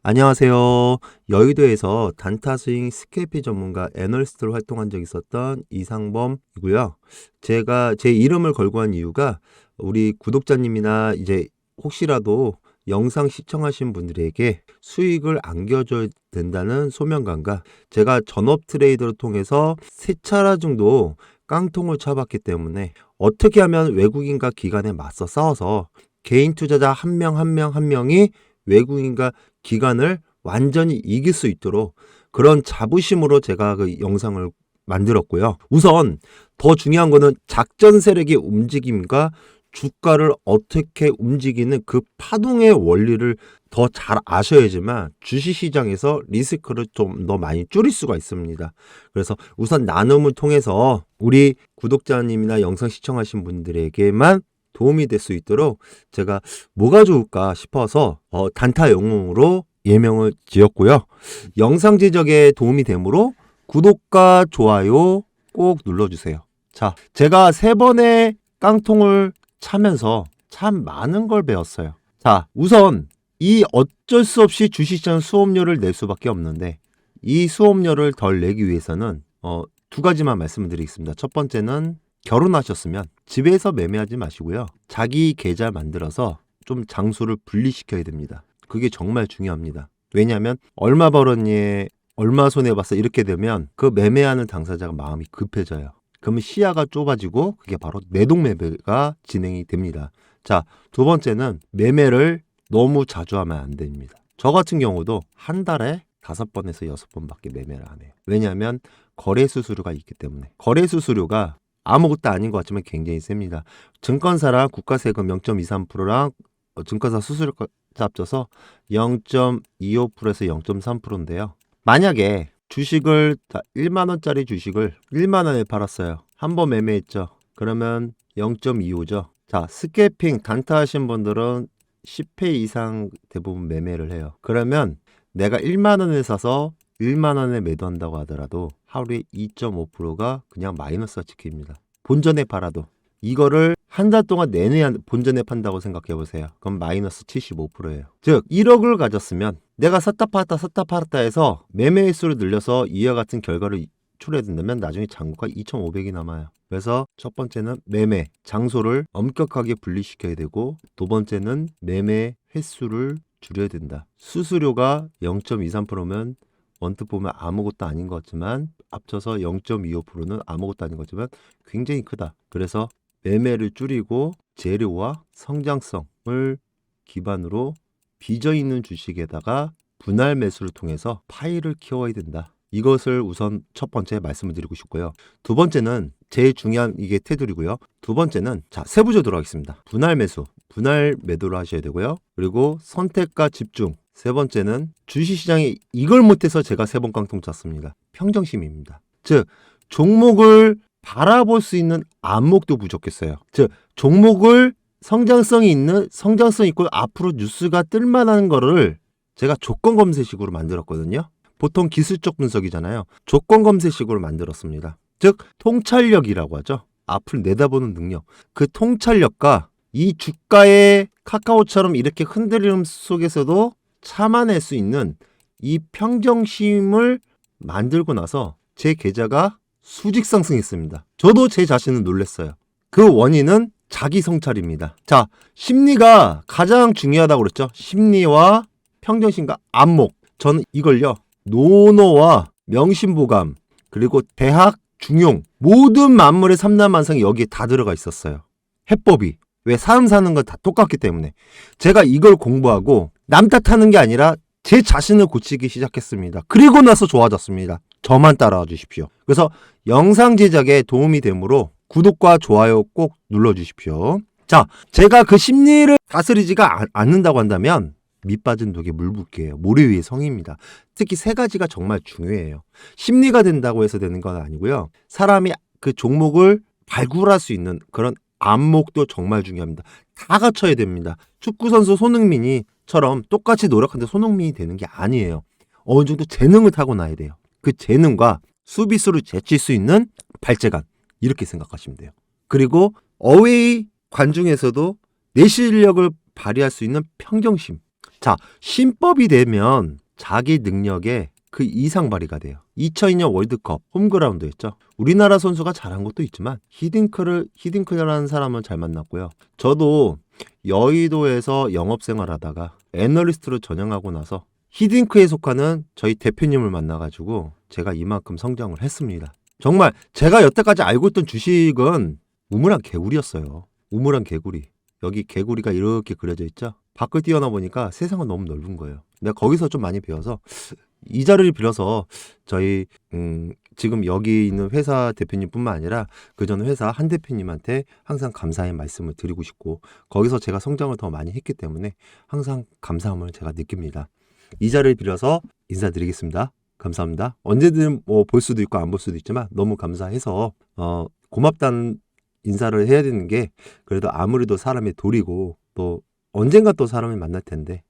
안녕하세요. 여의도에서 단타 스윙 스케이피 전문가 애널리스트로 활동한 적이 있었던 이상범이고요. 제가 제 이름을 걸고 한 이유가 우리 구독자님이나 이제 혹시라도 영상 시청하신 분들에게 수익을 안겨줘야 된다는 소명감과 제가 전업 트레이더를 통해서 세 차례 정도 깡통을 쳐봤기 때문에 어떻게 하면 외국인과 기관에 맞서 싸워서 개인 투자자 한 명 한 명 한 명이 외국인과 기관을 완전히 이길 수 있도록 그런 자부심으로 제가 그 영상을 만들었고요. 우선 더 중요한 거는 작전 세력의 움직임과 주가를 어떻게 움직이는 그 파동의 원리를 더 잘 아셔야지만 주식시장에서 리스크를 좀 더 많이 줄일 수가 있습니다. 그래서 우선 나눔을 통해서 우리 구독자님이나 영상 시청하신 분들에게만 도움이 될 수 있도록 제가 뭐가 좋을까 싶어서 단타 영웅으로 예명을 지었고요. 영상 제작에 도움이 되므로 구독과 좋아요 꼭 눌러주세요. 자, 제가 3번의 깡통을 차면서 참 많은 걸 배웠어요. 자, 우선 이 어쩔 수 없이 주식시장 수업료를 낼 수밖에 없는데 이 수업료를 덜 내기 위해서는 2가지만 말씀드리겠습니다. 첫 번째는 결혼하셨으면 집에서 매매하지 마시고요. 자기 계좌 만들어서 좀 장소를 분리시켜야 됩니다. 그게 정말 중요합니다. 왜냐하면 얼마 벌었니, 얼마 손해봤어 이렇게 되면 그 매매하는 당사자가 마음이 급해져요. 그러면 시야가 좁아지고 그게 바로 내동매매가 진행이 됩니다. 자, 2번째는 매매를 너무 자주 하면 안 됩니다. 저 같은 경우도 한 달에 5번에서 6번밖에 매매를 안 해요. 왜냐하면 거래 수수료가 있기 때문에. 거래 수수료가 아무것도 아닌 것 같지만 굉장히 셉니다. 증권사랑 국가세금 0.23%랑 증권사 수수료까지 합쳐서 0.25%에서 0.3%인데요. 만약에 주식을 1만원짜리 주식을 1만원에 팔았어요. 한 번 매매했죠. 그러면 0.25죠. 자, 스캐핑 단타 하신 분들은 10회 이상 대부분 매매를 해요. 그러면 내가 1만원에 사서 1만원에 매도한다고 하더라도 하루에 2.5%가 그냥 마이너스가 찍힙니다. 본전에 팔아도. 이거를 한 달 동안 내내 본전에 판다고 생각해 보세요. 그럼 마이너스 75%예요. 즉 1억을 가졌으면 내가 샀다 팔았다 해서 매매 횟수를 늘려서 이와 같은 결과를 초래된다면 나중에 잔고가 2,500이 남아요. 그래서 첫 번째는 매매 장소를 엄격하게 분리시켜야 되고, 2번째는 매매 횟수를 줄여야 된다. 수수료가 0.23%면 원뜻 보면 아무것도 아닌 것 같지만 합쳐서 0.25%는 아무것도 아닌 것 같지만 굉장히 크다. 그래서 매매를 줄이고 재료와 성장성을 기반으로 빚어있는 주식에다가 분할 매수를 통해서 파이를 키워야 된다. 이것을 우선 첫 번째 말씀을 드리고 싶고요. 2번째는 제일 중요한 이게 테두리고요. 2번째는 자, 세부적으로 들어가겠습니다. 분할 매수, 분할 매도를 하셔야 되고요. 그리고 선택과 집중. 3번째는 주식시장에 이걸 못해서 제가 3번 깡통 쳤습니다. 평정심입니다. 즉 종목을 바라볼 수 있는 안목도 부족했어요. 즉 종목을 성장성 있고 앞으로 뉴스가 뜰만한 거를 제가 조건 검색식으로 만들었거든요. 보통 기술적 분석이잖아요. 조건 검색식으로 만들었습니다. 즉 통찰력이라고 하죠. 앞을 내다보는 능력. 그 통찰력과 이 주가의 카카오처럼 이렇게 흔들림 속에서도 참아낼 수 있는 이 평정심을 만들고 나서 제 계좌가 수직 상승했습니다. 저도 제 자신을 놀랐어요. 그 원인은 자기 성찰입니다. 자, 심리가 가장 중요하다고 그랬죠. 심리와 평정심과 안목. 저는 이걸요. 노노와 명심보감, 그리고 대학, 중용, 모든 만물의 3단 완성이 여기에 다 들어가 있었어요. 해법이. 왜? 사람 사는 건 다 똑같기 때문에. 제가 이걸 공부하고 남 탓하는 게 아니라 제 자신을 고치기 시작했습니다. 그리고 나서 좋아졌습니다. 저만 따라와 주십시오. 그래서 영상 제작에 도움이 되므로 구독과 좋아요 꼭 눌러주십시오. 자, 제가 그 심리를 다스리지가 않는다고 한다면 밑 빠진 독에 물 붓기예요. 모래 위의 성입니다. 특히 3가지가 정말 중요해요. 심리가 된다고 해서 되는 건 아니고요. 사람이 그 종목을 발굴할 수 있는 그런 안목도 정말 중요합니다. 다 갖춰야 됩니다. 축구선수 손흥민이처럼 똑같이 노력하는데 손흥민이 되는 게 아니에요. 어느 정도 재능을 타고나야 돼요. 그 재능과 수비수를 제칠 수 있는 발재간, 이렇게 생각하시면 돼요. 그리고 어웨이 관중에서도 내 실력을 발휘할 수 있는 평정심, 자, 신법이 되면 자기 능력의 그 이상 발휘가 돼요. 2002년 월드컵 홈그라운드였죠. 우리나라 선수가 잘한 것도 있지만 히딩크라는 사람을 잘 만났고요. 저도 여의도에서 영업생활하다가 애널리스트로 전향하고 나서 히딩크에 속하는 저희 대표님을 만나가지고 제가 이만큼 성장을 했습니다. 정말 제가 여태까지 알고 있던 주식은 우물한 개구리였어요. 우물한 개구리. 여기 개구리가 이렇게 그려져 있죠. 밖을 뛰어나보니까 세상은 너무 넓은 거예요. 내가 거기서 좀 많이 배워서 이 자리를 빌어서 저희 지금 여기 있는 회사 대표님뿐만 아니라 그전 회사 한 대표님한테 항상 감사의 말씀을 드리고 싶고, 거기서 제가 성장을 더 많이 했기 때문에 항상 감사함을 제가 느낍니다. 이 자리를 빌어서 인사드리겠습니다. 감사합니다. 언제든 뭐 볼 수도 있고 안 볼 수도 있지만 너무 감사해서 고맙다는 인사를 해야 되는 게 그래도 아무래도 사람의 도리고, 또 언젠가 또 사람을 만날 텐데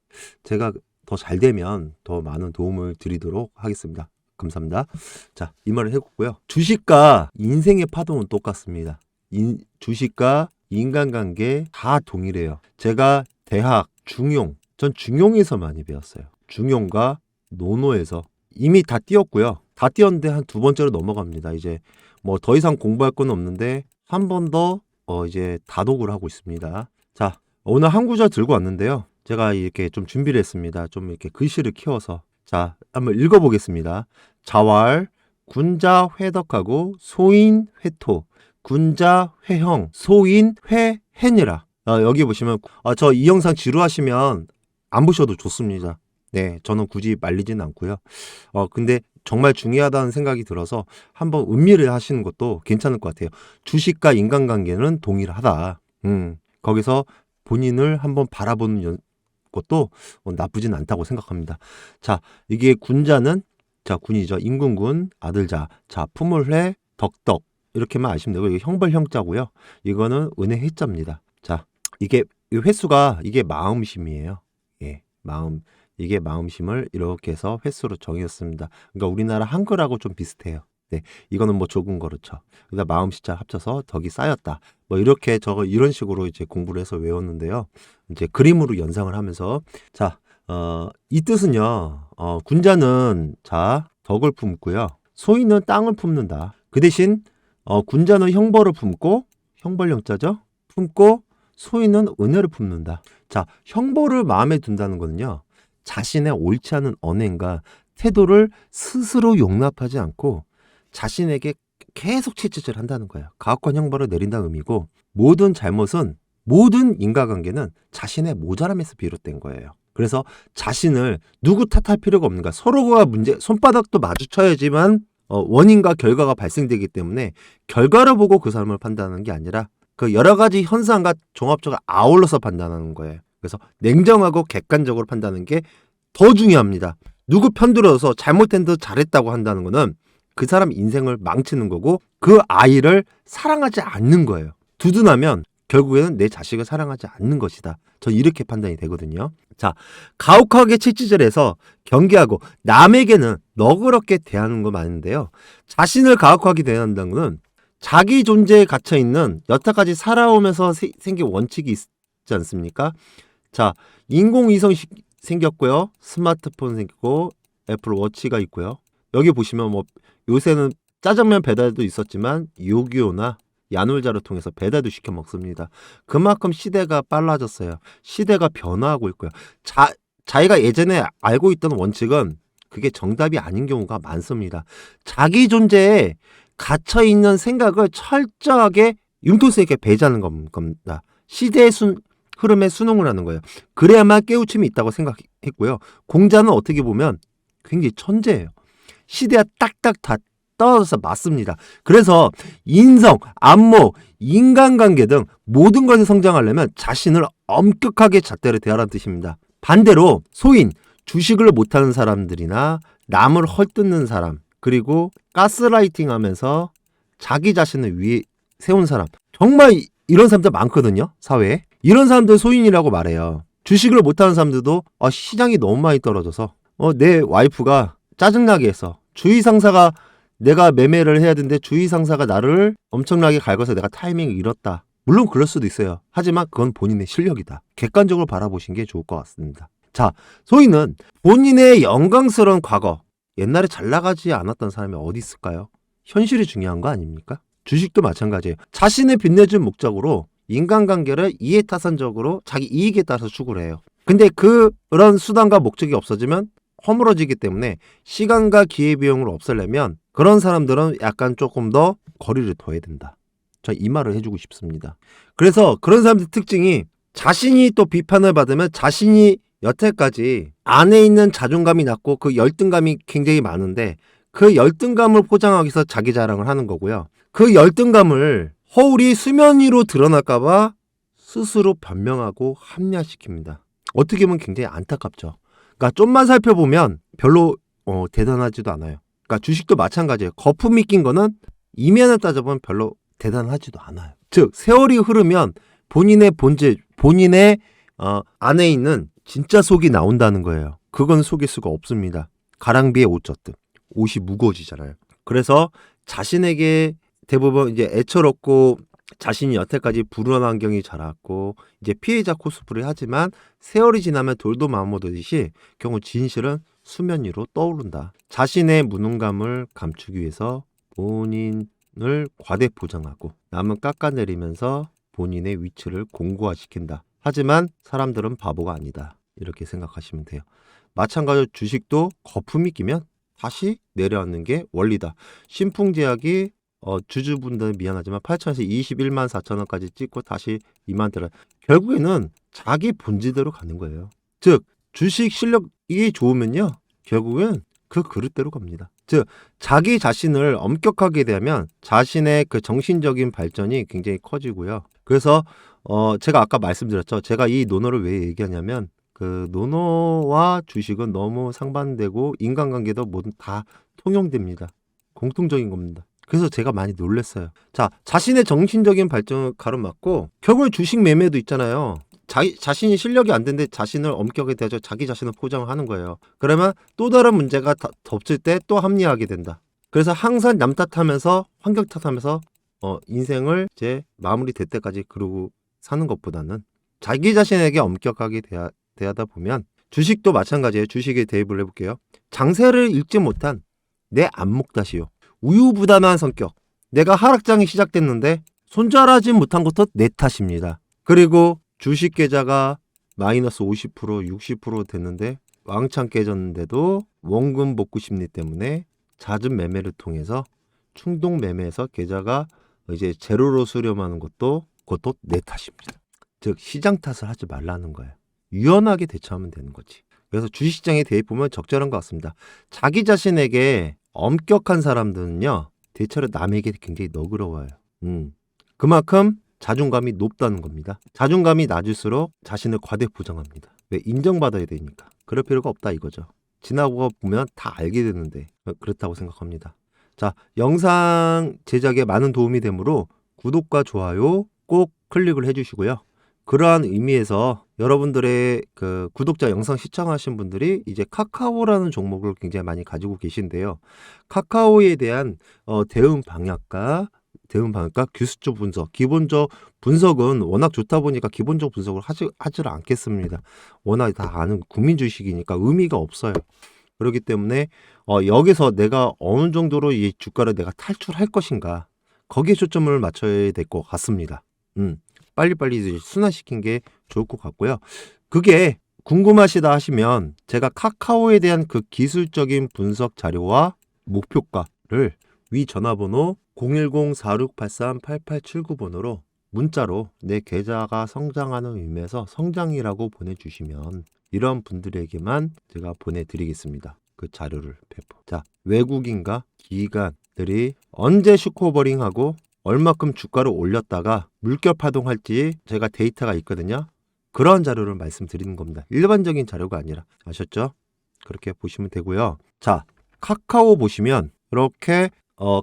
제가 더 잘 되면 더 많은 도움을 드리도록 하겠습니다. 감사합니다. 자, 이 말을 해봤고요. 주식과 인생의 파동은 똑같습니다. 주식과 인간관계 다 동일해요. 제가 대학, 전 중용에서 많이 배웠어요. 중용과 노노에서 이미 다 띄었고요. 다 띄었는데 한 두 번째로 넘어갑니다. 이제 뭐 더 이상 공부할 건 없는데 한 번 더 이제 다독을 하고 있습니다. 자, 오늘 한 구절 들고 왔는데요. 제가 이렇게 좀 준비를 했습니다. 좀 이렇게 글씨를 키워서. 자, 한번 읽어보겠습니다. 자왈, 군자 회덕하고 소인 회토, 군자 회형, 소인 회해니라. 여기 보시면 저 이 영상 지루하시면 안 보셔도 좋습니다. 네, 저는 굳이 말리진 않고요. 근데 정말 중요하다는 생각이 들어서 한번 음미를 하시는 것도 괜찮을 것 같아요. 주식과 인간관계는 동일하다. 거기서 본인을 한번 바라보는 것도 나쁘진 않다고 생각합니다. 자, 이게 군자는, 자, 군이죠. 임금군, 아들자. 자, 품을회, 덕덕. 이렇게만 아시면 되고, 이거 형벌형자고요. 이거는 은혜 해자입니다. 자, 이게 횟수가 이게 마음심이에요. 예, 이게 마음심을 이렇게 해서 횟수로 정했습니다. 그러니까 우리나라 한글하고 좀 비슷해요. 네, 이거는 뭐 좁은 거렇죠. 그러니까 마음시자 합쳐서 덕이 쌓였다. 뭐 이렇게 이런 식으로 이제 공부를 해서 외웠는데요. 이제 그림으로 연상을 하면서, 자, 이 뜻은요. 군자는 자 덕을 품고요. 소인은 땅을 품는다. 그 대신 군자는 형벌을 품고, 형벌령자죠. 품고, 소인은 은혜를 품는다. 자, 형벌을 마음에 둔다는 거는요. 자신의 옳지 않은 언행과 태도를 스스로 용납하지 않고 자신에게 계속 채찍질 한다는 거예요. 가혹한 형벌을 내린다는 의미고, 모든 잘못은, 모든 인과관계는 자신의 모자람에서 비롯된 거예요. 그래서 자신을 누구 탓할 필요가 없는 거야. 서로가 손바닥도 마주쳐야지만 원인과 결과가 발생되기 때문에 결과를 보고 그 사람을 판단하는 게 아니라 그 여러 가지 현상과 종합적으로 아울러서 판단하는 거예요. 그래서 냉정하고 객관적으로 판단하는 게 더 중요합니다. 누구 편들어서 잘못된 듯 잘했다고 한다는 거는 그 사람 인생을 망치는 거고, 그 아이를 사랑하지 않는 거예요. 두둔하면 결국에는 내 자식을 사랑하지 않는 것이다. 전 이렇게 판단이 되거든요. 자, 가혹하게 채찍질해서 경계하고 남에게는 너그럽게 대하는 거 맞는데요. 자신을 가혹하게 대한다는 거는 자기 존재에 갇혀있는 여태까지 살아오면서 생긴 원칙이 있지 않습니까? 자, 인공위성 생겼고요. 스마트폰 생기고 애플 워치가 있고요. 여기 보시면 뭐 요새는 짜장면 배달도 있었지만 요기요나 야놀자를 통해서 배달도 시켜 먹습니다. 그만큼 시대가 빨라졌어요. 시대가 변화하고 있고요. 자기가 예전에 알고 있던 원칙은 그게 정답이 아닌 경우가 많습니다. 자기 존재에 갇혀있는 생각을 철저하게 융통성 있게 배제하는 겁니다. 시대의 흐름에 순응을 하는 거예요. 그래야만 깨우침이 있다고 생각했고요. 공자는 어떻게 보면 굉장히 천재예요. 시대와 딱딱 다 떨어져서 맞습니다. 그래서 인성, 안목, 인간관계 등 모든 것에 성장하려면 자신을 엄격하게 잣대로 대하라는 뜻입니다. 반대로 소인, 주식을 못하는 사람들이나 남을 헐뜯는 사람, 그리고 가스라이팅 하면서 자기 자신을 위해 세운 사람, 정말 이런 사람들 많거든요. 사회에. 이런 사람들 소인이라고 말해요. 주식을 못하는 사람들도 시장이 너무 많이 떨어져서 내 와이프가 짜증나게 해서, 주위 상사가, 내가 매매를 해야 되는데 주위 상사가 나를 엄청나게 갈궈서 내가 타이밍을 잃었다. 물론 그럴 수도 있어요. 하지만 그건 본인의 실력이다. 객관적으로 바라보신 게 좋을 것 같습니다. 자, 소희는 본인의 영광스러운 과거, 옛날에 잘 나가지 않았던 사람이 어디 있을까요? 현실이 중요한 거 아닙니까? 주식도 마찬가지예요. 자신의 빛내준 목적으로 인간관계를 이해타산적으로 자기 이익에 따라서 추구를 해요. 근데 그런 수단과 목적이 없어지면 허물어지기 때문에 시간과 기회비용을 없애려면 그런 사람들은 약간 조금 더 거리를 둬야 된다. 저 이 말을 해주고 싶습니다. 그래서 그런 사람들 특징이 자신이 또 비판을 받으면 자신이 여태까지 안에 있는 자존감이 낮고 그 열등감이 굉장히 많은데 그 열등감을 포장하기 위해서 자기 자랑을 하는 거고요. 그 열등감을 허울이 수면 위로 드러날까봐 스스로 변명하고 합리화시킵니다. 어떻게 보면 굉장히 안타깝죠. 그러니까 좀만 살펴보면 별로 대단하지도 않아요. 그러니까 주식도 마찬가지예요. 거품이 낀 거는 이면을 따져보면 별로 대단하지도 않아요. 즉 세월이 흐르면 본인의 본질, 본인의 안에 있는 진짜 속이 나온다는 거예요. 그건 속일 수가 없습니다. 가랑비에 옷 젖듯 옷이 무거워지잖아요. 그래서 자신에게 대부분 이제 애처롭고 자신이 여태까지 불운한 환경이 자랐고 이제 피해자 코스프레 하지만 세월이 지나면 돌도 마모되듯이 경우 진실은 수면 위로 떠오른다. 자신의 무능감을 감추기 위해서 본인을 과대 포장하고 남은 깎아내리면서 본인의 위치를 공고화시킨다. 하지만 사람들은 바보가 아니다. 이렇게 생각하시면 돼요. 마찬가지로 주식도 거품이 끼면 다시 내려앉는 게 원리다. 신풍제약이 주주분들은 미안하지만 8천에서 21만 4천 원까지 찍고 다시 2만대를 결국에는 자기 본질대로 가는 거예요. 즉 주식 실력이 좋으면요 결국은 그 그릇대로 갑니다. 즉 자기 자신을 엄격하게 대하면 자신의 그 정신적인 발전이 굉장히 커지고요. 그래서 제가 아까 말씀드렸죠. 제가 이 논어를 왜 얘기하냐면 그 논어와 주식은 너무 상반되고 인간관계도 모두 다 통용됩니다. 공통적인 겁니다. 그래서 제가 많이 놀랐어요. 자, 자신의 정신적인 발전을 가로막고 결국에 주식 매매도 있잖아요. 자신이 실력이 안 되는데 자신을 엄격하게 대해서 자기 자신을 포장을 하는 거예요. 그러면 또 다른 문제가 덮칠 때 또 합리화하게 된다. 그래서 항상 남 탓하면서 환경 탓하면서 인생을 이제 마무리 될 때까지 그러고 사는 것보다는 자기 자신에게 엄격하게 대하다 보면 주식도 마찬가지예요. 주식에 대입을 해볼게요. 장세를 읽지 못한 내 안목 탓이요. 우유부단한 성격. 내가 하락장이 시작됐는데 손절하지 못한 것도 내 탓입니다. 그리고 주식 계좌가 마이너스 50%, 60% 됐는데 왕창 깨졌는데도 원금 복구 심리 때문에 잦은 매매를 통해서 충동 매매해서 계좌가 이제 제로로 수렴하는 것도 그것도 내 탓입니다. 즉 시장 탓을 하지 말라는 거예요. 유연하게 대처하면 되는 거지. 그래서 주식시장에 대입보면 적절한 것 같습니다. 자기 자신에게 엄격한 사람들은요 대체로 남에게 굉장히 너그러워요. 그만큼 자존감이 높다는 겁니다. 자존감이 낮을수록 자신을 과대 포장합니다. 왜? 인정받아야 되니까. 그럴 필요가 없다 이거죠. 지나고 보면 다 알게 되는데 그렇다고 생각합니다. 자, 영상 제작에 많은 도움이 되므로 구독과 좋아요 꼭 클릭을 해주시고요. 그러한 의미에서 여러분들의 그 구독자 영상 시청하신 분들이 이제 카카오라는 종목을 굉장히 많이 가지고 계신데요. 카카오에 대한 대응 방향과 기술적 분석, 기본적 분석은 워낙 좋다 보니까 기본적 분석을 하지를 않겠습니다. 워낙 다 아는 국민 주식이니까 의미가 없어요. 그렇기 때문에 여기서 내가 어느 정도로 이 주가를 내가 탈출할 것인가 거기에 초점을 맞춰야 될 것 같습니다. 빨리빨리 순환시킨 게 좋을 것 같고요. 그게 궁금하시다 하시면 제가 카카오에 대한 그 기술적인 분석 자료와 목표가를 위 전화번호 010-4683-8879번으로 문자로 내 계좌가 성장하는 의미에서 성장이라고 보내주시면 이런 분들에게만 제가 보내드리겠습니다. 그 자료를 배포. 자, 외국인과 기관들이 언제 슈퍼버링하고 얼마큼 주가를 올렸다가 물결 파동할지 제가 데이터가 있거든요. 그런 자료를 말씀드리는 겁니다. 일반적인 자료가 아니라. 아셨죠? 그렇게 보시면 되고요. 자, 카카오 보시면 이렇게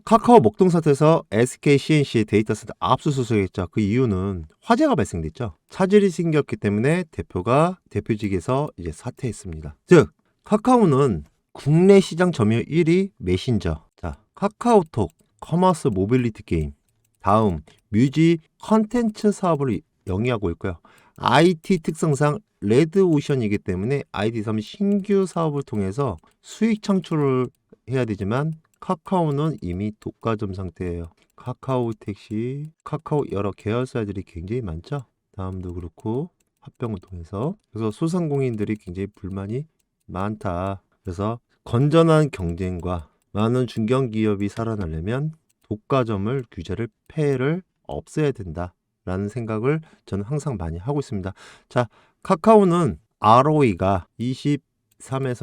카카오 목동사태에서 SK CNC 데이터센터 압수수색했죠. 그 이유는 화재가 발생됐죠. 차질이 생겼기 때문에 대표가 대표직에서 이제 사퇴했습니다. 즉 카카오는 국내 시장 점유율 1위 메신저. 자, 카카오톡 커머스 모빌리티 게임. 다음 뮤직 컨텐츠 사업을 영위하고 있고요. IT 특성상 레드오션이기 때문에 IT3은 신규 사업을 통해서 수익 창출을 해야 되지만 카카오는 이미 독과점 상태예요. 카카오 택시, 카카오 여러 계열사들이 굉장히 많죠. 다음도 그렇고 합병을 통해서. 그래서 소상공인들이 굉장히 불만이 많다. 그래서 건전한 경쟁과 많은 중견기업이 살아나려면 독과점을 규제를 폐해를 없애야 된다라는 생각을 저는 항상 많이 하고 있습니다. 자, 카카오는 ROE가 23에서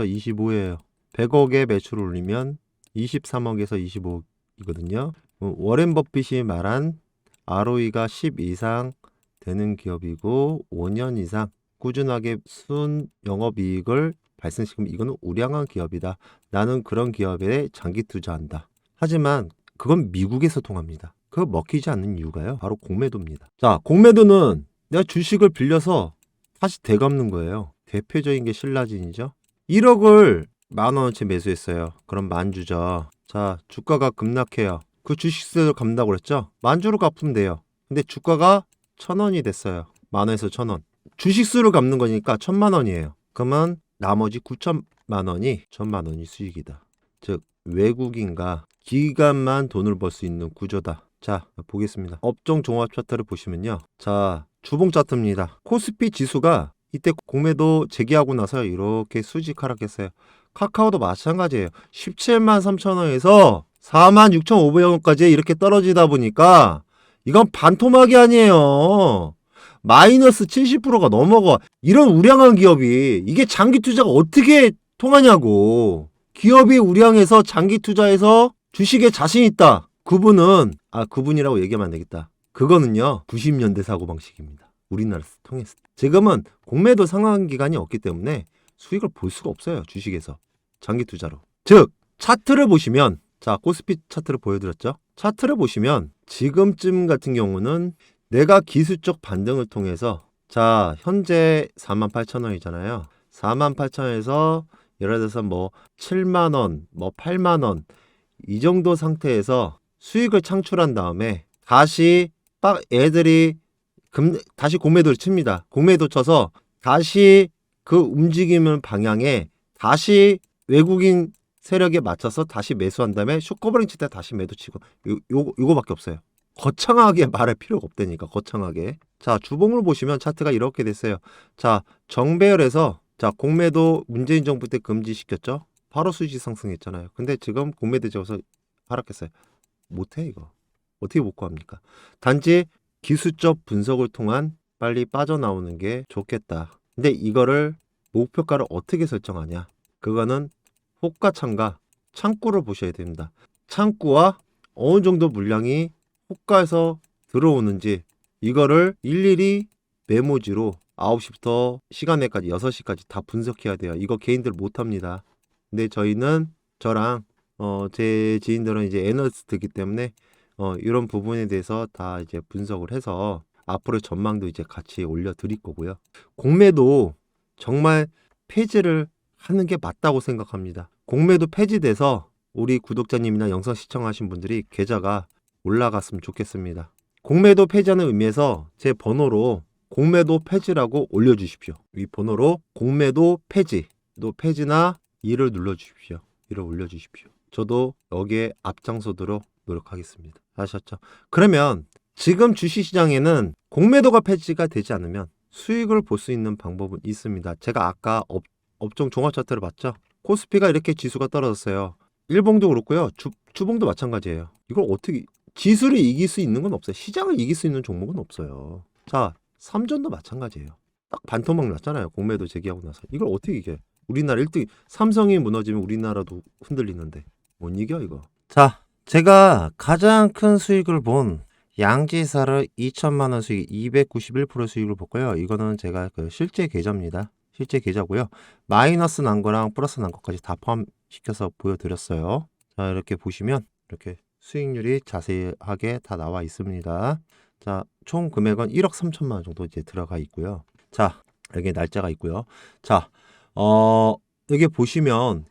25예요. 100억의 매출을 올리면 23억에서 25억이거든요. 워렌 버핏이 말한 ROE가 10 이상 되는 기업이고 5년 이상 꾸준하게 순 영업이익을 발생시키면 이거는 우량한 기업이다. 나는 그런 기업에 장기 투자한다. 하지만 그건 미국에서 통합니다. 그거 먹히지 않는 이유가요. 바로 공매도입니다. 자, 공매도는 내가 주식을 빌려서 다시 되갚는 거예요. 대표적인 게 신라진이죠. 1억을 10,000원어치 매수했어요. 그럼 만주죠. 자, 주가가 급락해요. 그 주식세를 갚는다고 그랬죠? 만주로 갚으면 돼요. 근데 주가가 1,000원이 됐어요. 10,000원에서 1,000원. 주식수를 갚는 거니까 1,000,000원이에요. 그러면 나머지 9천만 원이 1,000만 원이 수익이다. 즉 외국인과 기관만 돈을 벌 수 있는 구조다. 자, 보겠습니다. 업종 종합 차트를 보시면요. 자, 주봉 차트입니다. 코스피 지수가 이때 공매도 제기하고 나서 이렇게 수직 하락했어요. 카카오도 마찬가지예요. 17만 3천원에서 4만 6,500원까지 이렇게 떨어지다 보니까 이건 반토막이 아니에요. 마이너스 70%가 넘어가. 이런 우량한 기업이 이게 장기 투자가 어떻게 통하냐고. 기업이 우량해서 장기 투자해서 주식에 자신 있다. 그분은 그분이라고 얘기하면 안 되겠다. 그거는요 90년대 사고방식입니다. 우리나라에서 통했을 때. 지금은 공매도 상환 기간이 없기 때문에 수익을 볼 수가 없어요. 주식에서 장기 투자로. 즉 차트를 보시면, 자 코스피 차트를 보여드렸죠. 차트를 보시면 지금쯤 같은 경우는 내가 기술적 반등을 통해서, 자 현재 48,000원이잖아요. 48,000원에서 예를 들어서 뭐 7만원, 뭐 8만원 이 정도 상태에서 수익을 창출한 다음에 다시 애들이 다시 공매도를 칩니다. 공매도 쳐서 다시 그 움직이는 방향에 다시 외국인 세력에 맞춰서 다시 매수한 다음에 숏커버링 칠 때 다시 매도 치고 요거밖에 없어요. 거창하게 말할 필요가 없다니까. 거창하게. 자 주봉을 보시면 차트가 이렇게 됐어요. 자 정배열에서 자 공매도 문재인 정부 때 금지시켰죠. 바로 수지 상승했잖아요. 근데 지금 공매도 지어서 하락했어요. 못해 이거. 어떻게 못 구합니까? 단지 기술적 분석을 통한 빨리 빠져나오는 게 좋겠다. 근데 이거를 목표가를 어떻게 설정하냐? 그거는 호가창과 창구를 보셔야 됩니다. 창구와 어느 정도 물량이 호가에서 들어오는지 이거를 일일이 메모지로 9시부터 시간에까지 6시까지 다 분석해야 돼요. 이거 개인들 못합니다. 근데 저희는 저랑 제 지인들은 이제 애널리스트이기 때문에 이런 부분에 대해서 다 이제 분석을 해서 앞으로 전망도 이제 같이 올려드릴 거고요. 공매도 정말 폐지를 하는 게 맞다고 생각합니다. 공매도 폐지돼서 우리 구독자님이나 영상 시청하신 분들이 계좌가 올라갔으면 좋겠습니다. 공매도 폐지하는 의미에서 제 번호로 공매도 폐지라고 올려주십시오. 이 번호로 공매도 폐지, 또 폐지나 2를 눌러주십시오. 2를 올려주십시오. 저도 여기에 앞장서도록 노력하겠습니다. 아셨죠? 그러면 지금 주식시장에는 공매도가 폐지가 되지 않으면 수익을 볼 수 있는 방법은 있습니다. 제가 아까 업종 종합 차트를 봤죠? 코스피가 이렇게 지수가 떨어졌어요. 일봉도 그렇고요. 주봉도 마찬가지예요. 이걸 어떻게 지수를 이길 수 있는 건 없어요. 시장을 이길 수 있는 종목은 없어요. 자, 삼전도 마찬가지예요. 딱 반토막 났잖아요. 공매도 제기하고 나서. 이걸 어떻게 이겨? 우리나라 1등 삼성이 무너지면 우리나라도 흔들리는데 못 이겨 이거. 자, 제가 가장 큰 수익을 본 양지사를 2천만 원 수익 291% 수익을 봤고요. 이거는 제가 그 실제 계좌입니다. 실제 계좌고요. 마이너스 난 거랑 플러스 난 것까지 다 포함시켜서 보여드렸어요. 자, 이렇게 보시면 이렇게 수익률이 자세하게 다 나와 있습니다. 자, 총 금액은 1억 3천만 원 정도 이제 들어가 있고요. 자, 여기 날짜가 있고요. 자, 여기 보시면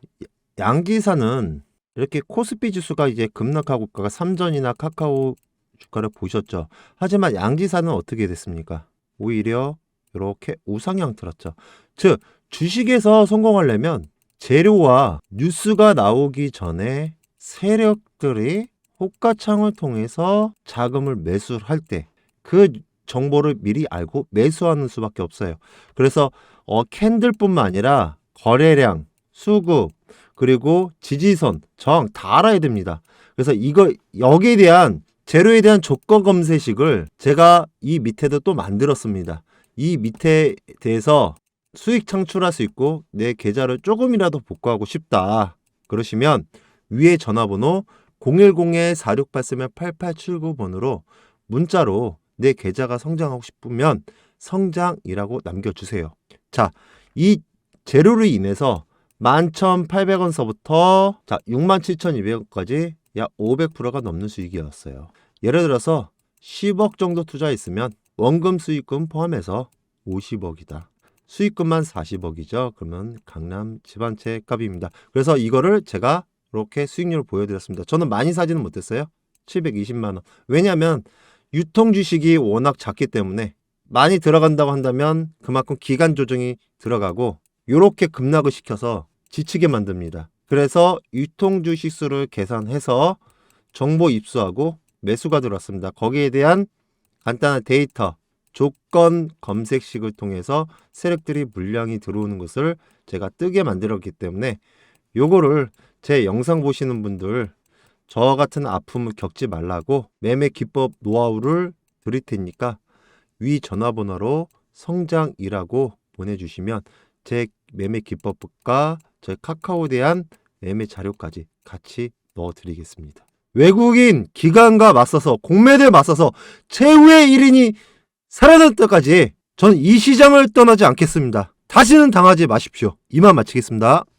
양지사는 이렇게 코스피 지수가 이제 급락하고 있다가 삼전이나 카카오 주가를 보셨죠. 하지만 양지사는 어떻게 됐습니까? 오히려 이렇게 우상향 틀었죠. 즉 주식에서 성공하려면 재료와 뉴스가 나오기 전에 세력들이 호가창을 통해서 자금을 매수할 때 그 정보를 미리 알고 매수하는 수밖에 없어요. 그래서 캔들뿐만 아니라 거래량, 수급, 그리고 지지선, 저항 다 알아야 됩니다. 그래서 여기에 대한 재료에 대한 조건 검색식을 제가 이 밑에도 또 만들었습니다. 이 밑에 대해서 수익 창출할 수 있고 내 계좌를 조금이라도 복구하고 싶다. 그러시면 위에 전화번호 010-4683-8879번으로 문자로 내 계좌가 성장하고 싶으면 성장이라고 남겨주세요. 자, 이 재료로 인해서 11,800원서부터 67,200원까지 약 500%가 넘는 수익이었어요. 예를 들어서 10억 정도 투자했으면 원금 수익금 포함해서 50억이다. 수익금만 40억이죠. 그러면 강남 집 한 채 값입니다. 그래서 이거를 제가 이렇게 수익률을 보여드렸습니다. 저는 많이 사지는 못했어요. 720만 원. 왜냐하면 유통 주식이 워낙 작기 때문에 많이 들어간다고 한다면 그만큼 기간 조정이 들어가고 이렇게 급락을 시켜서 지치게 만듭니다. 그래서 유통 주식 수를 계산해서 정보 입수하고 매수가 들어왔습니다. 거기에 대한 간단한 데이터, 조건 검색식을 통해서 세력들이 물량이 들어오는 것을 제가 뜨게 만들었기 때문에 요거를 제 영상 보시는 분들 저와 같은 아픔을 겪지 말라고 매매 기법 노하우를 드릴 테니까 위 전화번호로 성장이라고 보내주시면 제 매매 기법과 제 카카오에 대한 매매 자료까지 같이 넣어드리겠습니다. 외국인 기관과 맞서서 공매도에 맞서서 최후의 1인이 살아날 때까지 저는 이 시장을 떠나지 않겠습니다. 다시는 당하지 마십시오. 이만 마치겠습니다.